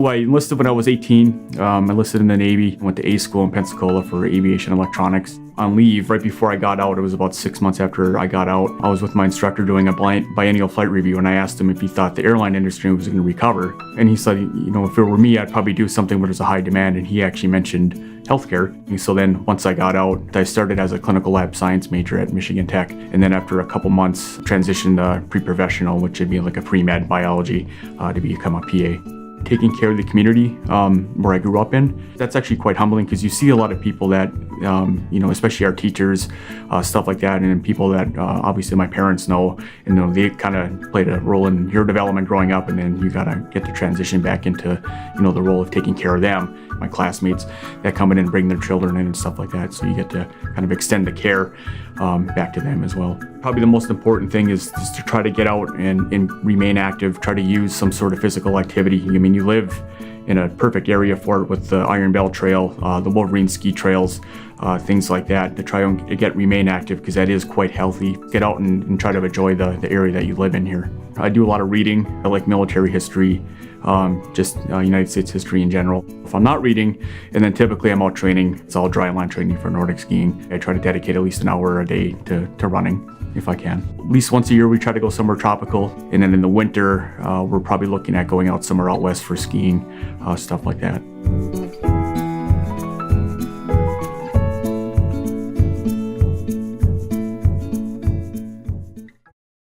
Well, I enlisted when I was 18. I enlisted in the Navy, went to A school in Pensacola for aviation electronics. On leave, right before I got out, it was about 6 months after I got out, I was with my instructor doing a biennial flight review, and I asked him if he thought the airline industry was going to recover. And he said, if it were me, I'd probably do something where there's a high demand, and he actually mentioned healthcare. And so then once I got out, I started as a clinical lab science major at Michigan Tech, and then after a couple months, transitioned to pre-professional, which would be like a pre-med biology, to become a PA. Taking care of the community where I grew up in, that's actually quite humbling because you see a lot of people that, especially our teachers, stuff like that, and people that obviously my parents know, and they kind of played a role in your development growing up, and then you got to get to transition back into, the role of taking care of them. My classmates that come in and bring their children in and stuff like that, so you get to kind of extend the care back to them as well. Probably the most important thing is to try to get out and remain active, try to use some sort of physical activity. I mean, you live in a perfect area for it with the Iron Bell Trail, the Wolverine ski trails, things like that, to try and remain active because that is quite healthy. Get out and try to enjoy the area that you live in here. I do a lot of reading. I like military history, United States history in general. If I'm not reading, and then typically I'm out training, it's all dry land training for Nordic skiing. I try to dedicate at least an hour a day to running if I can. At least once a year we try to go somewhere tropical, and then in the winter we're probably looking at going out somewhere out west for skiing, stuff like that.